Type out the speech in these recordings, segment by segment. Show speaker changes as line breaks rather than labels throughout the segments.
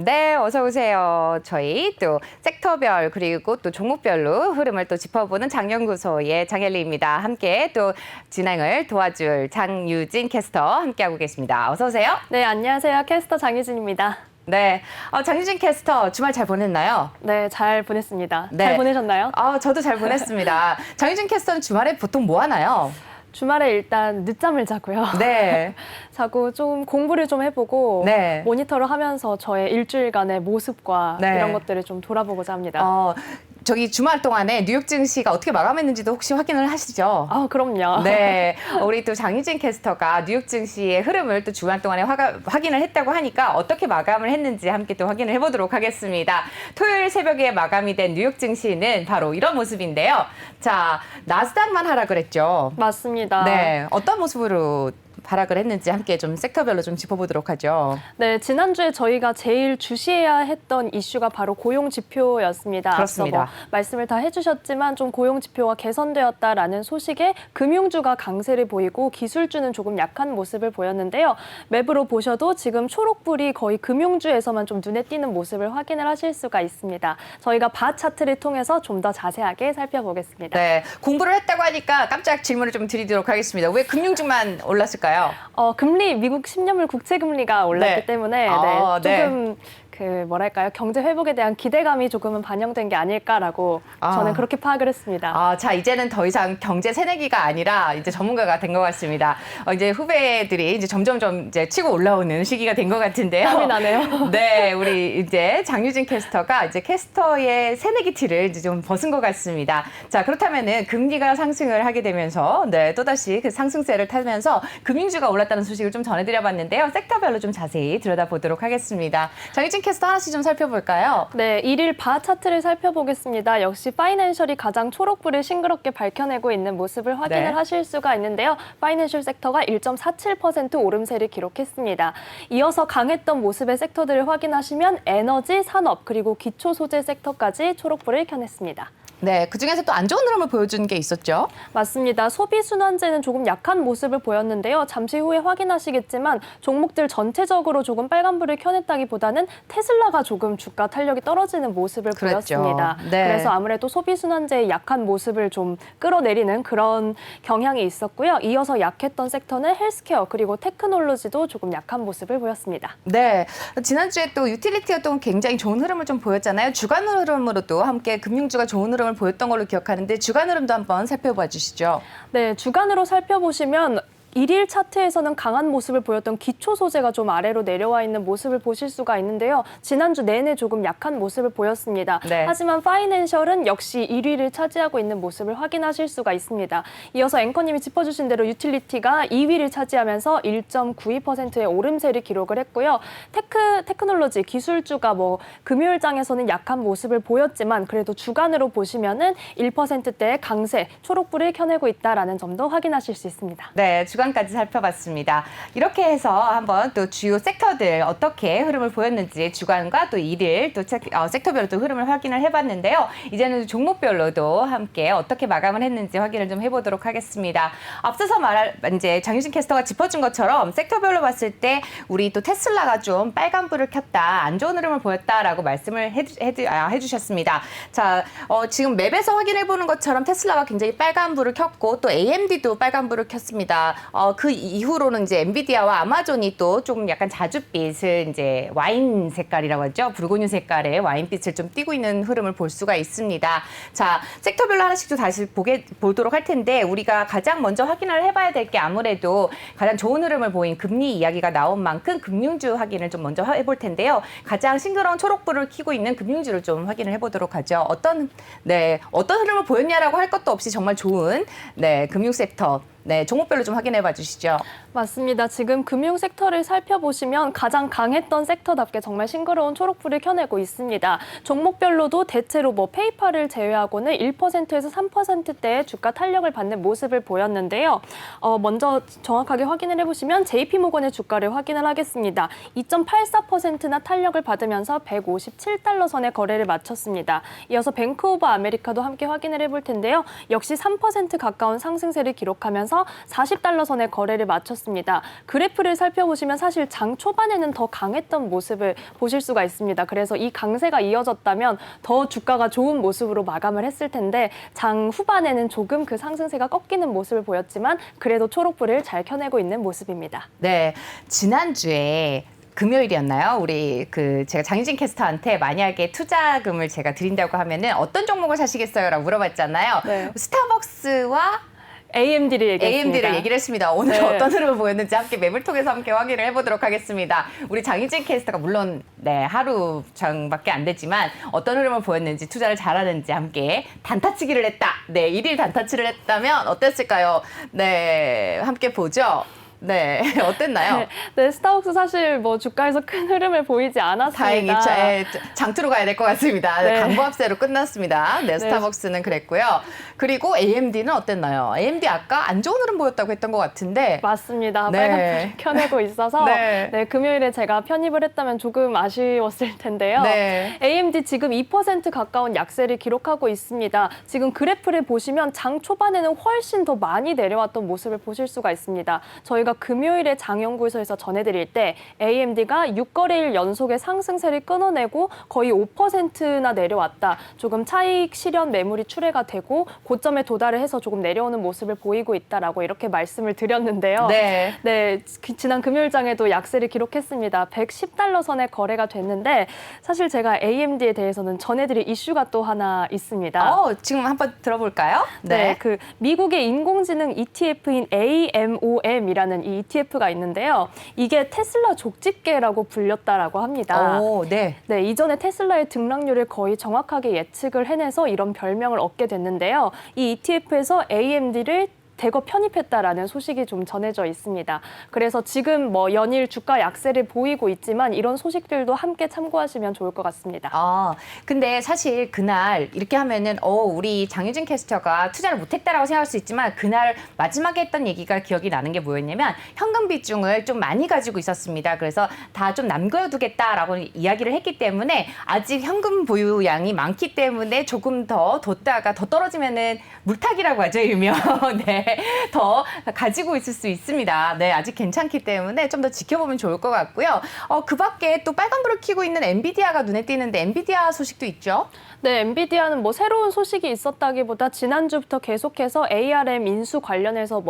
네, 어서 오세요. 저희 또 섹터별 그리고 또 종목별로 흐름을 또 짚어보는 장연구소의 장엘리입니다. 함께 또 진행을 도와줄 장유진 캐스터 함께하고 계십니다. 어서 오세요.
네, 안녕하세요. 캐스터 장유진입니다.
네, 장유진 캐스터 주말 잘 보냈나요?
네, 잘 보냈습니다.
네.
잘 보내셨나요?
저도 잘 보냈습니다. 장유진 캐스터는 주말에 보통 뭐 하나요?
주말에 일단 늦잠을 자고요.
네.
자고 좀 공부를 좀 해보고
네.
모니터를 하면서 저의 일주일간의 모습과
네.
이런 것들을 좀 돌아보고자 합니다.
저기 주말 동안에 뉴욕 증시가 어떻게 마감했는지도 혹시 확인을 하시죠?
그럼요.
네, 우리 또 장유진 캐스터가 뉴욕 증시의 흐름을 또 주말 동안에 확인을 했다고 하니까 어떻게 마감을 했는지 함께 또 확인을 해보도록 하겠습니다. 토요일 새벽에 마감이 된 뉴욕 증시는 바로 이런 모습인데요. 자, 나스닥만 하락을 했죠.
맞습니다.
네, 어떤 모습으로 하락을 했는지 함께 좀 섹터별로 좀 짚어보도록 하죠.
네, 지난주에 저희가 제일 주시해야 했던 이슈가 바로 고용 지표였습니다.
그렇습니다.
앞서 말씀을 다 해주셨지만 좀 고용 지표가 개선되었다라는 소식에 금융주가 강세를 보이고 기술주는 조금 약한 모습을 보였는데요. 맵으로 보셔도 지금 초록불이 거의 금융주에서만 좀 눈에 띄는 모습을 확인을 하실 수가 있습니다. 저희가 바 차트를 통해서 좀 더 자세하게 살펴보겠습니다.
네, 공부를 했다고 하니까 깜짝 질문을 좀 드리도록 하겠습니다. 왜 금융주만 올랐을까요?
금리, 미국 10년물 국채 금리가 올랐기
네.
때문에 조금 뭐랄까요, 경제 회복에 대한 기대감이 조금은 반영된 게 아닐까라고 저는 그렇게 파악을 했습니다.
자, 이제는 더 이상 경제 새내기가 아니라 이제 전문가가 된 것 같습니다. 이제 후배들이 이제 점점점 이제 치고 올라오는 시기가 된 것 같은데요.
땀이 나네요.
네, 우리 이제 장유진 캐스터가 이제 캐스터의 새내기 티를 이제 좀 벗은 것 같습니다. 자, 그렇다면은 금리가 상승을 하게 되면서 또다시 그 상승세를 타면서 금융주가 올랐다는 소식을 좀 전해드려봤는데요. 섹터별로 좀 자세히 들여다보도록 하겠습니다. 장유진 캐스터 하나씩 좀 살펴볼까요?
네, 일일 바 차트를 살펴보겠습니다. 역시 파이낸셜이 가장 초록불을 싱그럽게 밝혀내고 있는 모습을 확인을 하실 수가 있는데요. 파이낸셜 섹터가 1.47% 오름세를 기록했습니다. 이어서 강했던 모습의 섹터들을 확인하시면 에너지, 산업, 그리고 기초소재 섹터까지 초록불을 켜냈습니다.
네, 그중에서 또 안 좋은 흐름을 보여준 게 있었죠?
맞습니다. 소비순환제는 조금 약한 모습을 보였는데요. 잠시 후에 확인하시겠지만 종목들 전체적으로 조금 빨간불을 켜냈다기보다는 테슬라가 조금 주가 탄력이 떨어지는 모습을 보였습니다.
네.
그래서 아무래도 소비순환제의 약한 모습을 좀 끌어내리는 그런 경향이 있었고요. 이어서 약했던 섹터는 헬스케어 그리고 테크놀로지도 조금 약한 모습을 보였습니다.
네, 지난주에 또 유틸리티 활동 굉장히 좋은 흐름을 좀 보였잖아요. 주간 흐름으로도 함께 금융주가 좋은 흐름을 보였던 걸로 기억하는데 주간 흐름도 한번 살펴봐 주시죠.
네, 주간으로 살펴보시면 일일 차트에서는 강한 모습을 보였던 기초 소재가 좀 아래로 내려와 있는 모습을 보실 수가 있는데요. 지난주 내내 조금 약한 모습을 보였습니다.
네.
하지만 파이낸셜은 역시 1위를 차지하고 있는 모습을 확인하실 수가 있습니다. 이어서 앵커님이 짚어주신 대로 유틸리티가 2위를 차지하면서 1.92%의 오름세를 기록을 했고요. 테크놀로지, 기술주가 금요일장에서는 약한 모습을 보였지만 그래도 주간으로 보시면은 1%대의 강세, 초록불을 켜내고 있다라는 점도 확인하실 수 있습니다.
네, 주간까지 살펴봤습니다. 이렇게 해서 한번 또 주요 섹터들 어떻게 흐름을 보였는지 주간과 또 일일 또 섹터별로 또 흐름을 확인을 해봤는데요. 이제는 종목별로도 함께 어떻게 마감을 했는지 확인을 좀 해보도록 하겠습니다. 앞서서 이제 장유진 캐스터가 짚어준 것처럼 섹터별로 봤을 때 우리 또 테슬라가 좀 빨간불을 켰다, 안 좋은 흐름을 보였다라고 말씀을 해주셨습니다. 자, 지금 맵에서 확인해보는 것처럼 테슬라가 굉장히 빨간불을 켰고 또 AMD도 빨간불을 켰습니다. 그 이후로는 이제 엔비디아와 아마존이 또 조금 약간 자줏빛을 이제 와인 색깔이라고 하죠. 붉은유 색깔의 와인빛을 좀 띠고 있는 흐름을 볼 수가 있습니다. 자, 섹터별로 하나씩 또 다시 보도록 할 텐데 우리가 가장 먼저 확인을 해봐야 될 게 아무래도 가장 좋은 흐름을 보인 금리 이야기가 나온 만큼 금융주 확인을 좀 먼저 해볼 텐데요. 가장 싱그러운 초록불을 켜고 있는 금융주를 좀 확인을 해보도록 하죠. 어떤 흐름을 보였냐라고 할 것도 없이 정말 좋은 금융 섹터. 네, 종목별로 좀 확인해 봐 주시죠.
맞습니다. 지금 금융 섹터를 살펴보시면 가장 강했던 섹터답게 정말 싱그러운 초록불을 켜내고 있습니다. 종목별로도 대체로 페이팔을 제외하고는 1%에서 3%대의 주가 탄력을 받는 모습을 보였는데요. 먼저 정확하게 확인을 해보시면 JP모건의 주가를 확인을 하겠습니다. 2.84%나 탄력을 받으면서 157달러 선에 거래를 마쳤습니다. 이어서 뱅크 오브 아메리카도 함께 확인을 해볼 텐데요. 역시 3% 가까운 상승세를 기록하면서 있어서 40달러 선에 거래를 마쳤습니다. 그래프를 살펴보시면 사실 장 초반에는 더 강했던 모습을 보실 수가 있습니다. 그래서 이 강세가 이어졌다면 더 주가가 좋은 모습으로 마감을 했을 텐데 장 후반에는 조금 그 상승세가 꺾이는 모습을 보였지만 그래도 초록불을 잘 켜내고 있는 모습입니다.
네, 지난주에 금요일이었나요? 우리 제가 장유진 캐스터한테 만약에 투자금을 제가 드린다고 하면은 어떤 종목을 사시겠어요라고 물어봤잖아요.
네.
스타벅스와
AMD를 얘기했습니다.
AMD를 얘기를 했습니다. 오늘
네.
어떤 흐름을 보였는지 함께 매물 통해서 함께 확인을 해보도록 하겠습니다. 우리 장유진 캐스터가 물론 하루 장밖에 안 됐지만 어떤 흐름을 보였는지 투자를 잘하는지 함께 단타치기를 했다. 네, 일일 단타치를 했다면 어땠을까요? 네, 함께 보죠. 네, 어땠나요?
네, 스타벅스 사실 뭐 주가에서 큰 흐름을 보이지 않았습니다.
다행히 장투로 가야 될 것 같습니다.
네.
강보합세로 끝났습니다. 네, 스타벅스는 그랬고요. 그리고 AMD는 어땠나요? AMD 아까 안 좋은 흐름 보였다고 했던 것 같은데.
맞습니다.
네.
빨간불 켜내고 있어서
네.
금요일에 제가 편입을 했다면 조금 아쉬웠을 텐데요.
네.
AMD 지금 2% 가까운 약세를 기록하고 있습니다. 지금 그래프를 보시면 장 초반에는 훨씬 더 많이 내려왔던 모습을 보실 수가 있습니다. 저희가 금요일에 장연구소에서 전해드릴 때 AMD가 6거래일 연속의 상승세를 끊어내고 거의 5%나 내려왔다. 조금 차익 실현 매물이 출회가 되고 고점에 도달을 해서 조금 내려오는 모습을 보이고 있다라고 이렇게 말씀을 드렸는데요.
네.
네, 지난 금요일장에도 약세를 기록했습니다. 110달러 선에 거래가 됐는데 사실 제가 AMD에 대해서는 전해드릴 이슈가 또 하나 있습니다.
지금 한번 들어볼까요?
네, 그 미국의 인공지능 ETF인 AMOM이라는 이 ETF가 있는데요. 이게 테슬라 족집게라고 불렸다라고 합니다.
네.
네, 이전에 테슬라의 등락률을 거의 정확하게 예측을 해내서 이런 별명을 얻게 됐는데요. 이 ETF에서 AMD를 대거 편입했다라는 소식이 좀 전해져 있습니다. 그래서 지금 뭐 연일 주가 약세를 보이고 있지만 이런 소식들도 함께 참고하시면 좋을 것 같습니다.
근데 사실 그날 이렇게 하면은 우리 장유진 캐스터가 투자를 못했다라고 생각할 수 있지만 그날 마지막에 했던 얘기가 기억이 나는 게 뭐였냐면 현금 비중을 좀 많이 가지고 있었습니다. 그래서 다 좀 남겨두겠다라고 이야기를 했기 때문에 아직 현금 보유량이 많기 때문에 조금 더 뒀다가 더 떨어지면은 물타기라고 하죠, 일명. 네. 더 가지고 있을 수 있습니다. 네, 아직 괜찮기 때문에 좀 더 지켜보면 좋을 것 같고요. 그 밖에 또 빨간불을 켜고 있는 엔비디아가 눈에 띄는데 엔비디아 소식도 있죠?
네, 엔비디아는 뭐 새로운 소식이 있었다기보다 지난주부터 계속해서 ARM 인수 관련해서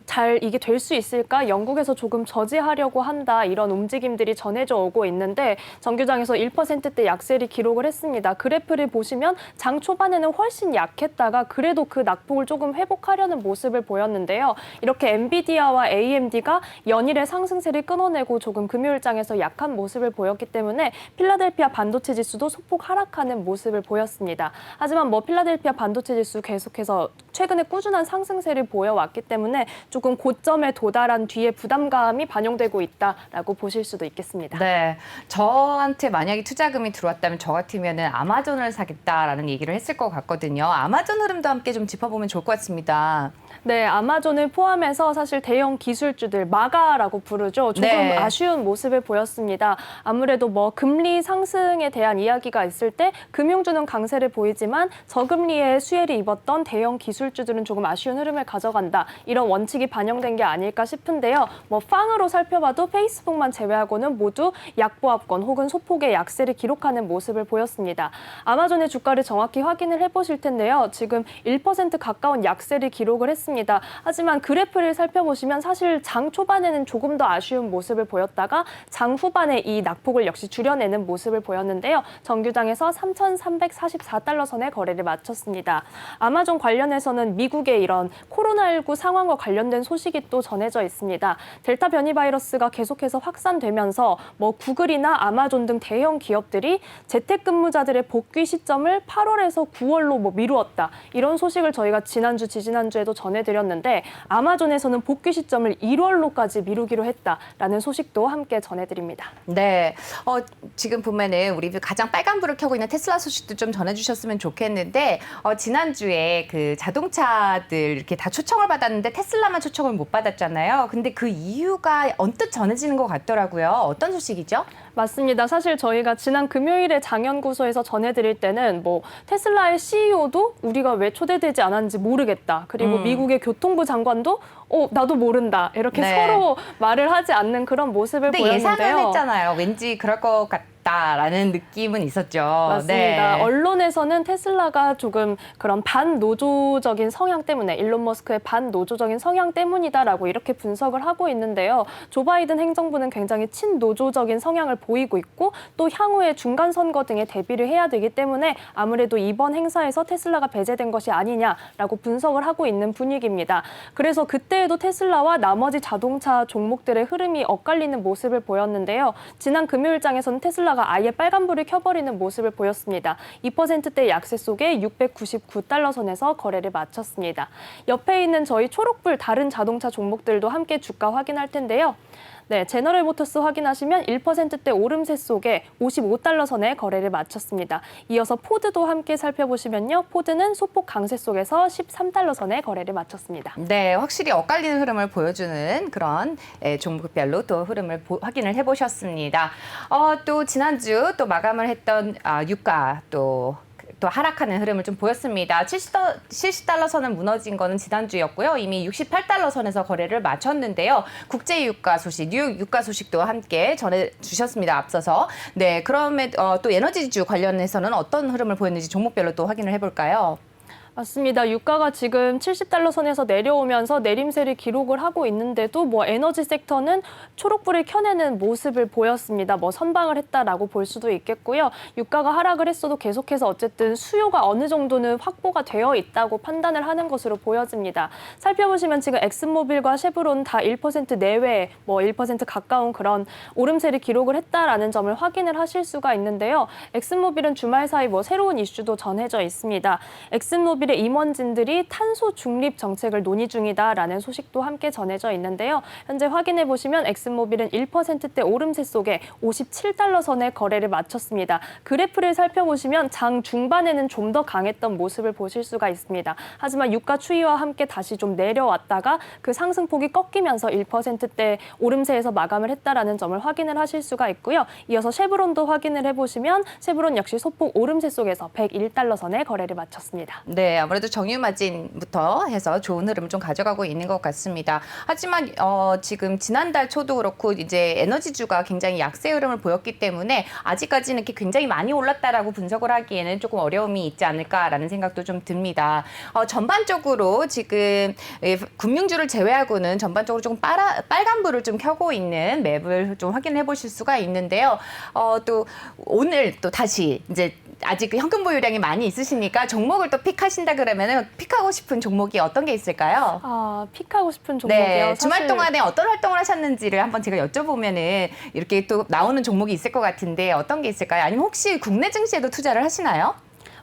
잘 이게 될 수 있을까? 영국에서 조금 저지하려고 한다. 이런 움직임들이 전해져 오고 있는데 정규장에서 1%대 약세를 기록을 했습니다. 그래프를 보시면 장 초반에는 훨씬 약했다가 그래도 그 낙폭을 조금 회복하려는 모습을 보였는데요. 이렇게 엔비디아와 AMD가 연일의 상승세를 끊어내고 조금 금요일장에서 약한 모습을 보였기 때문에 필라델피아 반도체 지수도 소폭 하락하는 모습을 보였습니다. 하지만 필라델피아 반도체 지수 계속해서 최근에 꾸준한 상승세를 보여왔기 때문에 조금 고점에 도달한 뒤에 부담감이 반영되고 있다라고 보실 수도 있겠습니다.
네, 저한테 만약에 투자금이 들어왔다면 저 같으면은 아마존을 사겠다라는 얘기를 했을 것 같거든요. 아마존 흐름도 함께 좀 짚어보면 좋을 것 같습니다.
네, 아마존을 포함해서 사실 대형 기술주들 마가라고 부르죠. 조금
네.
아쉬운 모습을 보였습니다. 아무래도 금리 상승에 대한 이야기가 있을 때 금융주는 강세를 보이지만 저금리에 수혜를 입었던 대형 기술주들은 조금 아쉬운 흐름을 가져간다. 이런 원칙이 반영된 게 아닐까 싶은데요. 팡으로 살펴봐도 페이스북만 제외하고는 모두 약보합권 혹은 소폭의 약세를 기록하는 모습을 보였습니다. 아마존의 주가를 정확히 확인을 해보실 텐데요. 지금 1% 가까운 약세를 기록을 했습니다. 하지만 그래프를 살펴보시면 사실 장 초반에는 조금 더 아쉬운 모습을 보였다가 장 후반에 이 낙폭을 역시 줄여내는 모습을 보였는데요. 정규장에서 3,344달러 선에 거래를 마쳤습니다. 아마존 관련해서는 미국의 이런 코로나19 상황과 관련된 소식이 또 전해져 있습니다. 델타 변이 바이러스가 계속해서 확산되면서 구글이나 아마존 등 대형 기업들이 재택근무자들의 복귀 시점을 8월에서 9월로 미루었다. 이런 소식을 저희가 지난주, 지지난주에도 전해드렸는데 아마존에서는 복귀 시점을 1월로까지 미루기로 했다라는 소식도 함께 전해드립니다.
네, 지금 보면은 우리 가장 빨간불을 켜고 있는 테슬라 소식도 좀 전해주셨으면 좋겠는데 지난주에 그 자동차들 이렇게 다 초청을 받았는데 테슬라만 초청을 못 받았잖아요. 근데 그 이유가 언뜻 전해지는 것 같더라고요. 어떤 소식이죠?
맞습니다. 사실 저희가 지난 금요일에 장연구소에서 전해드릴 때는 뭐 테슬라의 CEO도 우리가 왜 초대되지 않았는지 모르겠다. 그리고 미국의 교통부 장관도 나도 모른다. 이렇게
네.
서로 말을 하지 않는 그런 모습을
근데
보였는데요.
예상은 했잖아요. 왠지 그럴 것 같다라는 느낌은 있었죠.
맞습니다.
네.
언론에서는 테슬라가 조금 그런 반노조적인 성향 때문에 일론 머스크의 반노조적인 성향 때문이다라고 이렇게 분석을 하고 있는데요. 조 바이든 행정부는 굉장히 친노조적인 성향을 보이고 있고 또 향후에 중간 선거 등에 대비를 해야 되기 때문에 아무래도 이번 행사에서 테슬라가 배제된 것이 아니냐라고 분석을 하고 있는 분위기입니다. 그래서 그때에도 테슬라와 나머지 자동차 종목들의 흐름이 엇갈리는 모습을 보였는데요. 지난 금요일장에서는 테슬라가 아예 빨간불을 켜버리는 모습을 보였습니다. 2%대 약세 속에 699달러 선에서 거래를 마쳤습니다. 옆에 있는 저희 초록불 다른 자동차 종목들도 함께 주가 확인할 텐데요. 네, 제너럴 모터스 확인하시면 1%대 오름세 속에 55달러 선에 거래를 마쳤습니다. 이어서 포드도 함께 살펴보시면요. 포드는 소폭 강세 속에서 13달러 선에 거래를 마쳤습니다.
네, 확실히 엇갈리는 흐름을 보여주는 그런 종목별로 또 흐름을 확인을 해보셨습니다. 또 지난주 또 마감을 했던 유가 또 하락하는 흐름을 좀 보였습니다. 70달러 선은 무너진 거는 지난주였고요. 이미 68달러 선에서 거래를 마쳤는데요. 국제 유가 소식, 뉴욕 유가 소식도 함께 전해주셨습니다. 앞서서. 네, 그러면 또 에너지주 관련해서는 어떤 흐름을 보였는지 종목별로 또 확인을 해볼까요?
맞습니다. 유가가 지금 70달러 선에서 내려오면서 내림세를 기록을 하고 있는데도 뭐 에너지 섹터는 초록불을 켜내는 모습을 보였습니다. 뭐 선방을 했다라고 볼 수도 있겠고요. 유가가 하락을 했어도 계속해서 어쨌든 수요가 어느 정도는 확보가 되어 있다고 판단을 하는 것으로 보여집니다. 살펴보시면 지금 엑슨모빌과 쉐브론 다 1% 내외, 뭐 1% 가까운 그런 오름세를 기록을 했다라는 점을 확인을 하실 수가 있는데요. 엑슨모빌은 주말 사이 뭐 새로운 이슈도 전해져 있습니다. 엑슨모빌의 임원진들이 탄소 중립 정책을 논의 중이다라는 소식도 함께 전해져 있는데요. 현재 확인해 보시면 엑슨모빌은 1%대 오름세 속에 57달러 선에 거래를 마쳤습니다. 그래프를 살펴보시면 장 중반에는 좀 더 강했던 모습을 보실 수가 있습니다. 하지만 유가 추이와 함께 다시 좀 내려왔다가 그 상승폭이 꺾이면서 1%대 오름세에서 마감을 했다라는 점을 확인을 하실 수가 있고요. 이어서 쉐브론도 확인을 해보시면 쉐브론 역시 소폭 오름세 속에서 101달러 선에 거래를 마쳤습니다.
네, 아무래도 정유 마진부터 해서 좋은 흐름을 좀 가져가고 있는 것 같습니다. 하지만 지금 지난달 초도 그렇고 이제 에너지주가 굉장히 약세 흐름을 보였기 때문에 아직까지는 이렇게 굉장히 많이 올랐다라고 분석을 하기에는 조금 어려움이 있지 않을까라는 생각도 좀 듭니다. 전반적으로 지금 금융주를 제외하고는 전반적으로 조금 빨간불을 좀 켜고 있는 맵을 좀 확인해 보실 수가 있는데요. 또 오늘 또 다시 이제 아직 현금 보유량이 많이 있으시니까 종목을 또 픽하신다 그러면은 픽하고 싶은 종목이 어떤 게 있을까요?
픽하고 싶은 종목이요?
네, 주말 동안에 어떤 활동을 하셨는지를 한번 제가 여쭤보면은 이렇게 또 나오는 종목이 있을 것 같은데 어떤 게 있을까요? 아니면 혹시 국내 증시에도 투자를 하시나요?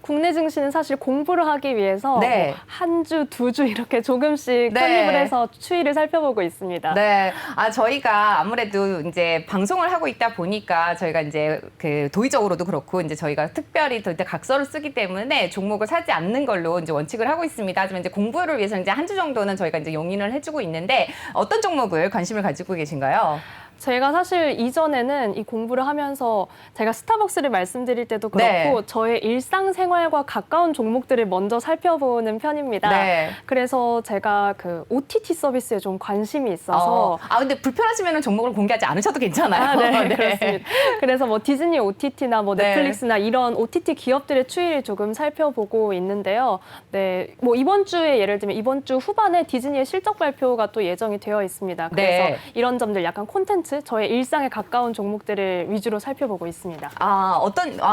국내 증시는 사실 공부를 하기 위해서
네.
뭐 한 주, 두 주 이렇게 조금씩
네.
편입을 해서 추이를 살펴보고 있습니다.
네. 저희가 아무래도 이제 방송을 하고 있다 보니까 저희가 이제 그 도의적으로도 그렇고 이제 저희가 특별히 또 이제 각서를 쓰기 때문에 종목을 사지 않는 걸로 이제 원칙을 하고 있습니다. 하지만 이제 공부를 위해서 이제 한 주 정도는 저희가 이제 용인을 해주고 있는데 어떤 종목을 관심을 가지고 계신가요?
제가 사실 이전에는 이 공부를 하면서 제가 스타벅스를 말씀드릴 때도 그렇고
네.
저의 일상생활과 가까운 종목들을 먼저 살펴보는 편입니다.
네.
그래서 제가 그 OTT 서비스에 좀 관심이 있어서
근데 불편하시면 종목을 공개하지 않으셔도 괜찮아요.
네, 그렇습니다. 그래서 뭐 디즈니 OTT나 뭐
네.
넷플릭스나 이런 OTT 기업들의 추이를 조금 살펴보고 있는데요. 네, 뭐 이번 주에 예를 들면 이번 주 후반에 디즈니의 실적 발표가 또 예정이 되어 있습니다. 그래서
네.
이런 점들 약간 콘텐츠, 저의 일상에 가까운 종목들을 위주로 살펴보고 있습니다.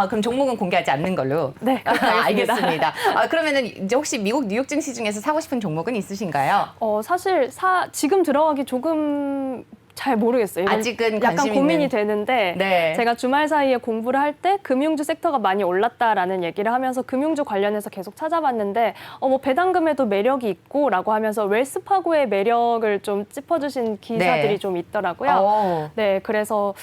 그럼 종목은 공개하지 않는 걸로?
네, 그렇게 하겠습니다.
알겠습니다. 그러면은 이제 혹시 미국 뉴욕 증시 중에서 사고 싶은 종목은 있으신가요?
사실 지금 들어가기 조금 잘 모르겠어요. 이건
아직은
약간
관심
고민이
있는.
되는데
네.
제가 주말 사이에 공부를 할 때 금융주 섹터가 많이 올랐다라는 얘기를 하면서 금융주 관련해서 계속 찾아봤는데 뭐 배당금에도 매력이 있고라고 하면서 웰스파고의 매력을 좀 짚어주신 기사들이
네.
좀 있더라고요.
오.
네, 그래서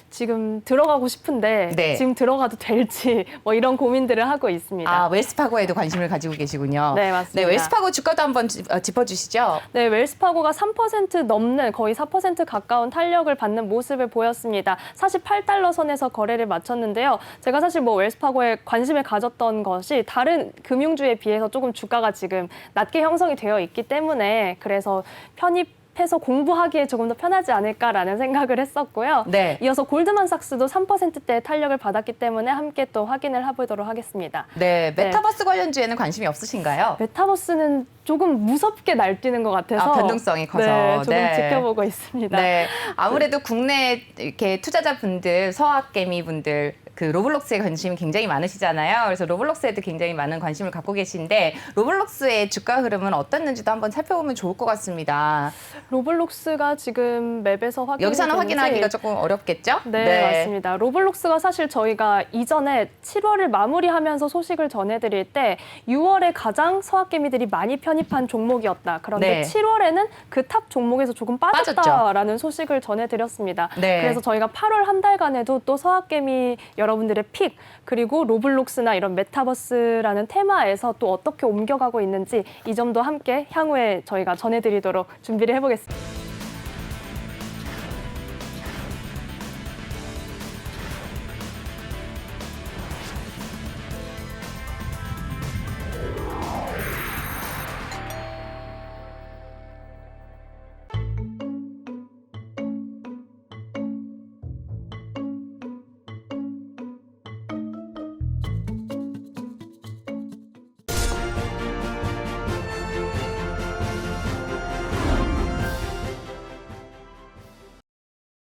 지금 들어가고 싶은데
네.
지금 들어가도 될지 뭐 이런 고민들을 하고 있습니다.
아, 웰스파고에도 관심을 가지고 계시군요.
네, 맞습니다.
네, 웰스파고 주가도 한번 짚어주시죠.
네, 웰스파고가 3% 넘는 거의 4% 가까운 탄력을 받는 모습을 보였습니다. 48달러 선에서 거래를 마쳤는데요. 제가 사실 뭐 웰스파고에 관심을 가졌던 것이 다른 금융주에 비해서 조금 주가가 지금 낮게 형성이 되어 있기 때문에 그래서 편입해서 공부하기에 조금 더 편하지 않을까라는 생각을 했었고요.
네.
이어서 골드만삭스도 3%대의 탄력을 받았기 때문에 함께 또 확인을 해보도록 하겠습니다.
네, 메타버스 관련주에는 관심이 없으신가요?
메타버스는 조금 무섭게 날뛰는 것 같아서
변동성이 커서.
네, 조금
네.
지켜보고 있습니다.
네, 아무래도 국내 이렇게 투자자분들, 서학개미분들 그 로블록스에 관심이 굉장히 많으시잖아요. 그래서 로블록스에도 굉장히 많은 관심을 갖고 계신데 로블록스의 주가 흐름은 어떻는지도 한번 살펴보면 좋을 것 같습니다.
로블록스가 지금 맵에서 확인이
여기서는
되는지
확인하기가 조금 어렵겠죠?
네, 맞습니다. 로블록스가 사실 저희가 이전에 7월을 마무리하면서 소식을 전해드릴 때 6월에 가장 서학개미들이 많이 편입한 종목이었다. 그런데
네.
7월에는 그 탑 종목에서 조금 빠졌다라는 소식을 전해드렸습니다.
네.
그래서 저희가 8월 한 달간에도 또 서학개미 여러분들의 픽 그리고 로블록스나 이런 메타버스라는 테마에서 또 어떻게 옮겨가고 있는지 이 점도 함께 향후에 저희가 전해드리도록 준비를 해보겠습니다.